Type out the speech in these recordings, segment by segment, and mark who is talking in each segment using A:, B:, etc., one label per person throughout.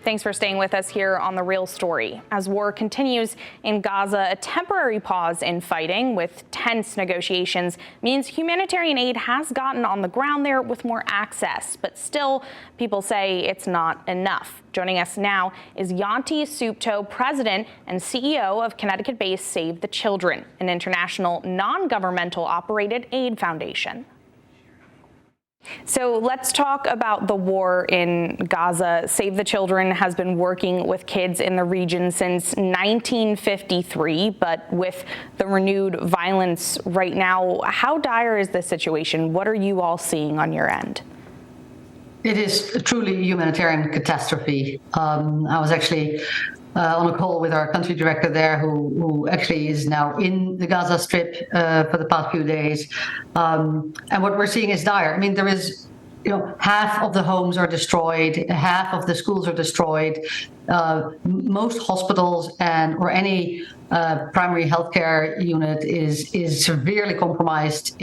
A: Thanks for staying with us here on The Real Story. As war continues in Gaza, a temporary pause in fighting with tense negotiations means humanitarian aid has gotten on the ground there with more access. But still, people say it's not enough. Joining us now is Yanti Supto, president and CEO of Connecticut-based Save the Children, an international non-governmental operated aid foundation. So let's talk about the war in Gaza. Save the Children has been working with kids in the region since 1953, but with the renewed violence right now, how dire is this situation? What are you all seeing on your end?
B: It is truly a humanitarian catastrophe. I was actually on a call with our country director there, who actually is now in the Gaza Strip for the past few days. And what we're seeing is dire. I mean, there is, half of the homes are destroyed, half of the schools are destroyed. Most hospitals or any primary healthcare unit is severely compromised.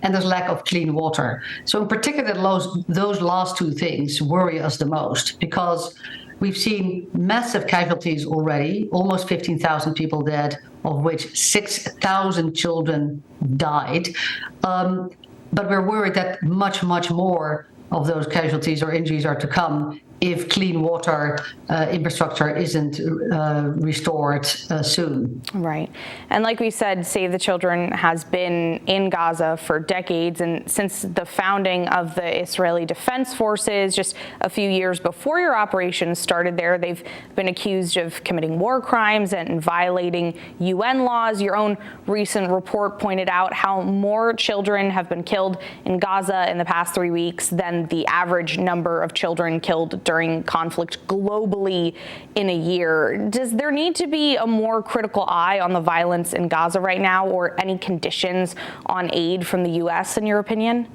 B: And there's lack of clean water. So in particular, those last two things worry us the most, because we've seen massive casualties already, almost 15,000 people dead, of which 6,000 children died. But we're worried that much, much more of those casualties or injuries are to come if clean water infrastructure isn't restored soon.
A: Right. And like we said, Save the Children has been in Gaza for decades. And since the founding of the Israeli Defense Forces, just a few years before your operations started there, they've been accused of committing war crimes and violating UN laws. Your own recent report pointed out how more children have been killed in Gaza in the past 3 weeks than the average number of children killed during conflict globally in a year. Does there need to be a more critical eye on the violence in Gaza right now, or any conditions on aid from the U.S., in your opinion?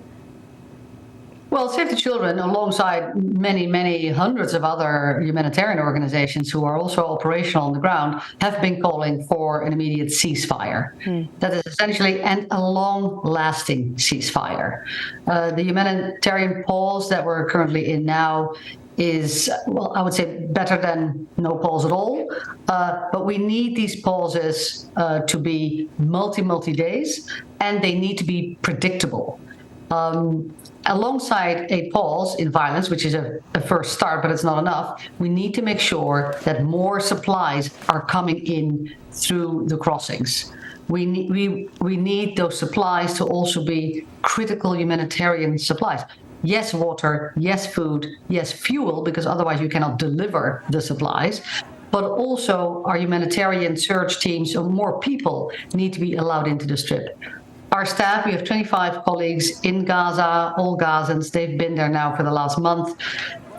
B: Well, Save the Children, alongside many, many hundreds of other humanitarian organizations who are also operational on the ground, have been calling for an immediate ceasefire. That is essentially a long-lasting ceasefire. The humanitarian pause that we're currently in now is, well, I would say better than no pause at all. But we need these pauses to be multi days, and they need to be predictable. Alongside a pause in violence, which is a first start, but it's not enough, we need to make sure that more supplies are coming in through the crossings. We need those supplies to also be critical humanitarian supplies. Yes, water, yes, food, yes, fuel, because otherwise you cannot deliver the supplies. But also our humanitarian search teams, or more people, need to be allowed into the Strip. Our staff, we have 25 colleagues in Gaza, all Gazans. They've been there now for the last month,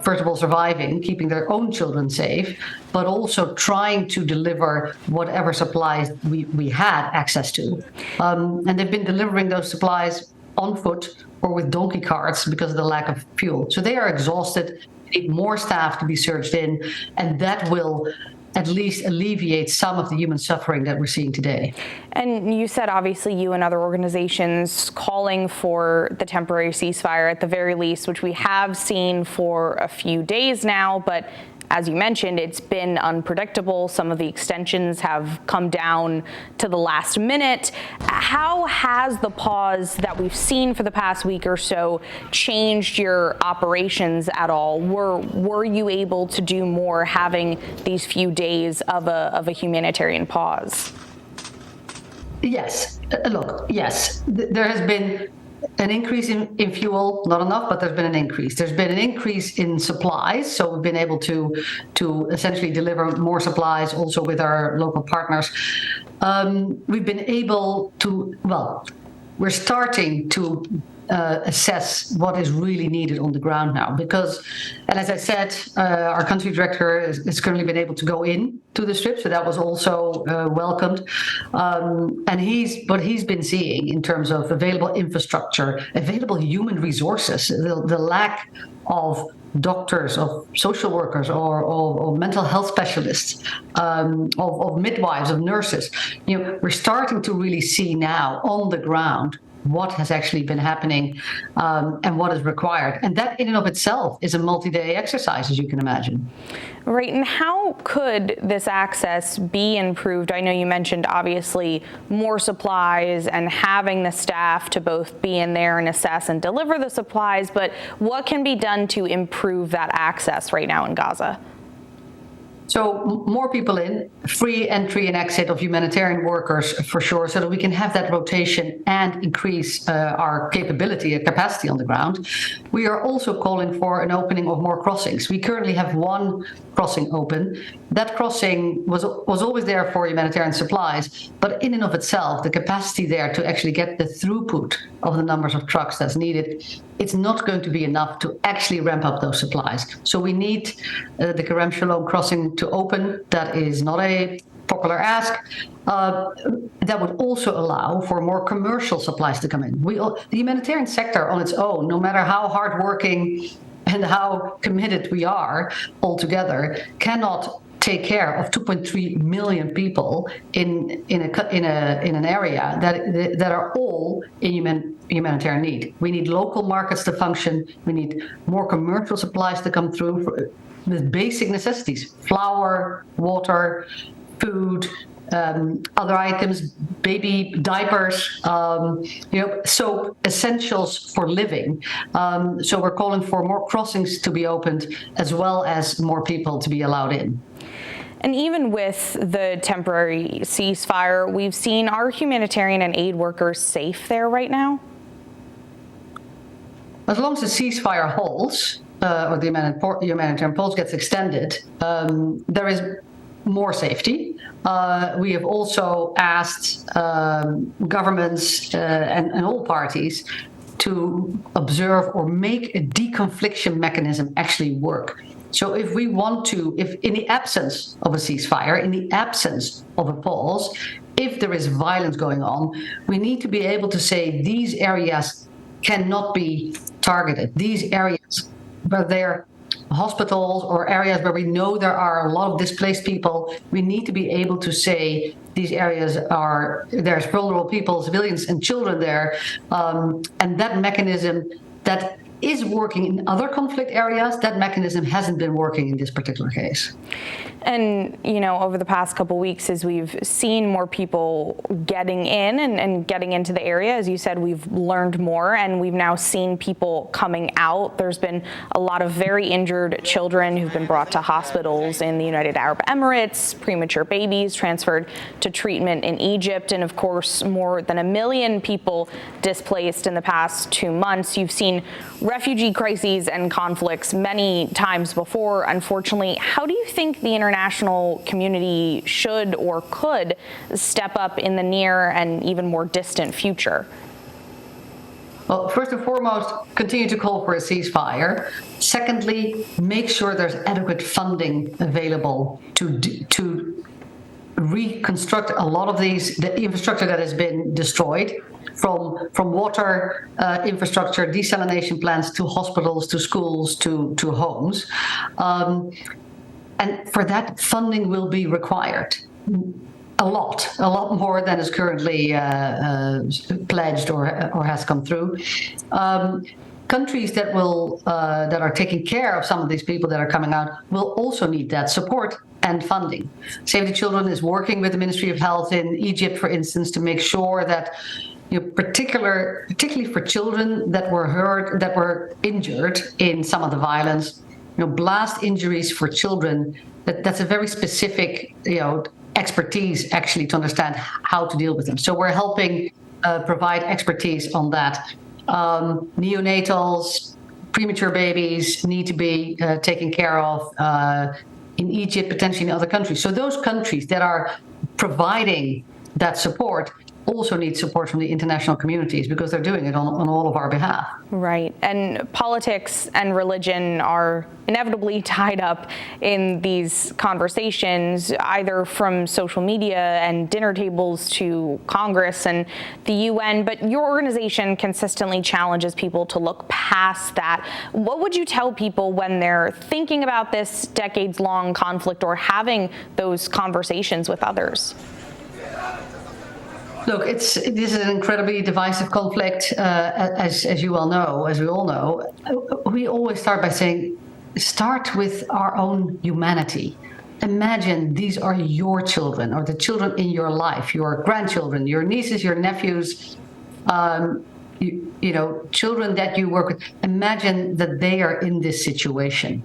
B: first of all surviving, keeping their own children safe, but also trying to deliver whatever supplies we had access to. And they've been delivering those supplies on foot or with donkey carts because of the lack of fuel. So they are exhausted, need more staff to be surged in, and that will at least alleviate some of the human suffering that we're seeing today.
A: And you said, obviously, you and other organizations calling for the temporary ceasefire at the very least, which we have seen for a few days now, but as you mentioned, it's been unpredictable. Some of the extensions have come down to the last minute. How has the pause that we've seen for the past week or so changed your operations at all? Were you able to do more having these few days of a humanitarian pause?
B: Yes. Look, yes. There has been an increase in fuel, not enough, but there's been an increase. There's been an increase in supplies, so we've been able to essentially deliver more supplies also with our local partners. We've been able to, we're starting to assess what is really needed on the ground now, because, and as I said, our country director has currently been able to go in to the Strip, so that was also welcomed. And what he's been seeing in terms of available infrastructure, available human resources, the lack of doctors, of social workers, or mental health specialists, of midwives, of nurses. We're starting to really see now on the ground what has actually been happening and what is required. And that in and of itself is a multi-day exercise, as you can imagine.
A: Right, and how could this access be improved? I know you mentioned obviously more supplies and having the staff to both be in there and assess and deliver the supplies, but what can be done to improve that access right now in Gaza?
B: So more people in, free entry and exit of humanitarian workers for sure, so that we can have that rotation and increase our capability and capacity on the ground. We are also calling for an opening of more crossings. We currently have one crossing open. That crossing was always there for humanitarian supplies, but in and of itself, the capacity there to actually get the throughput of the numbers of trucks that's needed, it's not going to be enough to actually ramp up those supplies. So we need the Kerem Shalom crossing to open. That is not a popular ask. That would also allow for more commercial supplies to come in. The humanitarian sector on its own, no matter how hardworking and how committed we are altogether, cannot take care of 2.3 million people in an area that are all in humanitarian need. We need local markets to function. We need more commercial supplies to come through with basic necessities: flour, water, food, other items, baby diapers, soap, essentials for living. So we're calling for more crossings to be opened, as well as more people to be allowed in.
A: And even with the temporary ceasefire, we've seen our humanitarian and aid workers safe there right now?
B: As long as the ceasefire holds, or the humanitarian pause gets extended, there is more safety. We have also asked governments and all parties to observe or make a deconfliction mechanism actually work. So if in the absence of a ceasefire, in the absence of a pause, if there is violence going on, we need to be able to say these areas cannot be targeted. These areas where they're hospitals or areas where we know there are a lot of displaced people, we need to be able to say these areas there's vulnerable people, civilians and children there. And that mechanism that is working in other conflict areas, that mechanism hasn't been working in this particular case.
A: And, over the past couple of weeks, as we've seen more people getting in and getting into the area, as you said, we've learned more, and we've now seen people coming out. There's been a lot of very injured children who've been brought to hospitals in the United Arab Emirates, premature babies transferred to treatment in Egypt, and of course, more than 1 million people displaced in the past 2 months. You've seen refugee crises and conflicts many times before, unfortunately. How do you think the international community should or could step up in the near and even more distant future?
B: Well, first and foremost, continue to call for a ceasefire. Secondly, make sure there's adequate funding available to reconstruct a lot of the infrastructure that has been destroyed, from water infrastructure, desalination plants, to hospitals, to schools, to homes. And for that, funding will be required. A lot more than is currently pledged or has come through. Countries that are taking care of some of these people that are coming out will also need that support and funding. Save the Children is working with the Ministry of Health in Egypt, for instance, to make sure that, particularly for children that were injured in some of the violence, blast injuries for children, that's a very specific, expertise actually to understand how to deal with them. So we're helping provide expertise on that. Neonatals, premature babies need to be taken care of in Egypt, potentially in other countries. So those countries that are providing that support also need support from the international communities, because they're doing it on all of our behalf.
A: Right. And politics and religion are inevitably tied up in these conversations, either from social media and dinner tables to Congress and the UN. But your organization consistently challenges people to look past that. What would you tell people when they're thinking about this decades-long conflict or having those conversations with others?
B: Look, this is an incredibly divisive conflict, as you well know, as we all know. We always start by saying, start with our own humanity. Imagine these are your children, or the children in your life, your grandchildren, your nieces, your nephews, children that you work with. Imagine that they are in this situation.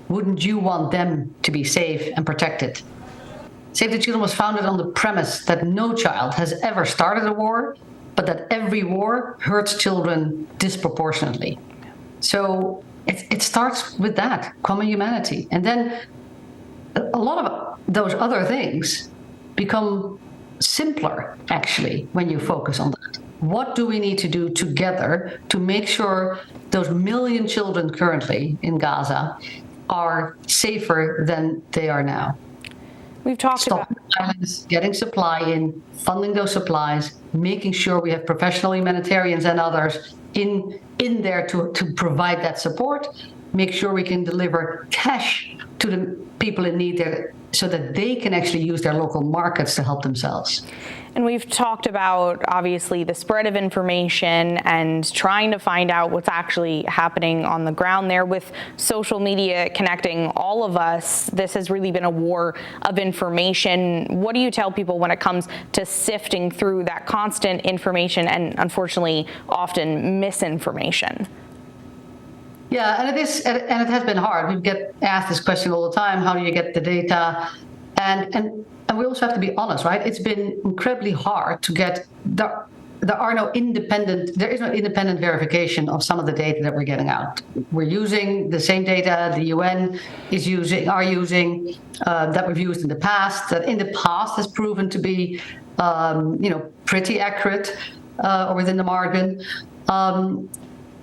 B: Wouldn't you want them to be safe and protected? Save the Children was founded on the premise that no child has ever started a war, but that every war hurts children disproportionately. So it starts with that, common humanity. And then a lot of those other things become simpler, actually, when you focus on that. What do we need to do together to make sure those million children currently in Gaza are safer than they are now?
A: We've talked about
B: violence, getting supply in, funding those supplies, making sure we have professional humanitarians and others in there to provide that support, make sure we can deliver cash to the people in need there so that they can actually use their local markets to help themselves.
A: And we've talked about, obviously, the spread of information and trying to find out what's actually happening on the ground there. With social media connecting all of us, this has really been a war of information. What do you tell people when it comes to sifting through that constant information and, unfortunately, often misinformation?
B: Yeah, and it has been hard. We get asked this question all the time: how do you get the data? And we also have to be honest, right? It's been incredibly hard to get. There is no independent verification of some of the data that we're getting out. We're using the same data the UN are using, that we've used in the past, that in the past has proven to be, pretty accurate, or within the margin.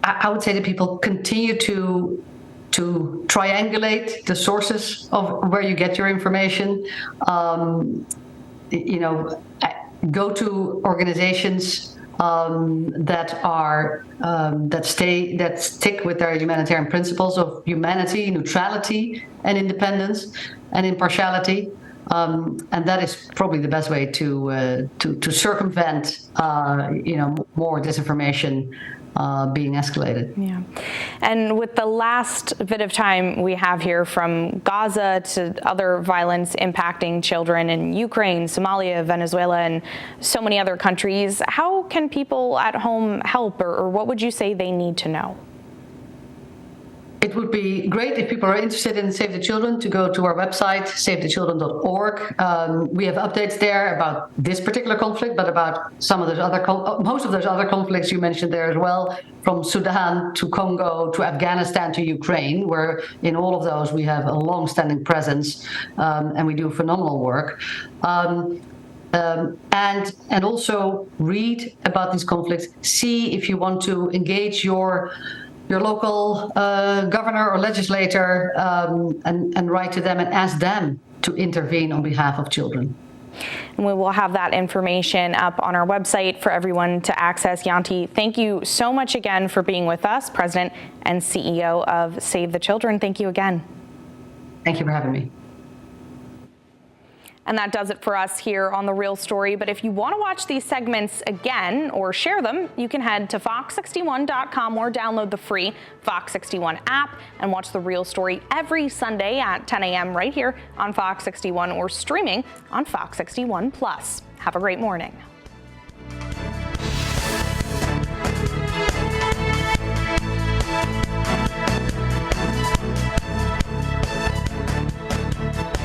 B: I would say that people continue to triangulate the sources of where you get your information. Go to organizations that stick with their humanitarian principles of humanity, neutrality, and independence, and impartiality. And that is probably the best way to circumvent, more disinformation being escalated.
A: Yeah. And with the last bit of time we have here, from Gaza to other violence impacting children in Ukraine, Somalia, Venezuela, and so many other countries, how can people at home help, or what would you say they need to know?
B: It would be great if people are interested in Save the Children to go to our website, savethechildren.org. We have updates there about this particular conflict, but about some of those most of those other conflicts you mentioned there as well, from Sudan to Congo to Afghanistan to Ukraine, where in all of those we have a long-standing presence, and we do phenomenal work. And also read about these conflicts. See if you want to engage your local governor or legislator, and write to them and ask them to intervene on behalf of children.
A: And we will have that information up on our website for everyone to access. Yanti, thank you so much again for being with us, President and CEO of Save the Children. Thank you again.
B: Thank you for having me.
A: And that does it for us here on The Real Story. But if you want to watch these segments again or share them, you can head to fox61.com or download the free Fox 61 app and watch The Real Story every Sunday at 10 a.m. right here on Fox 61 or streaming on Fox 61 Plus. Have a great morning.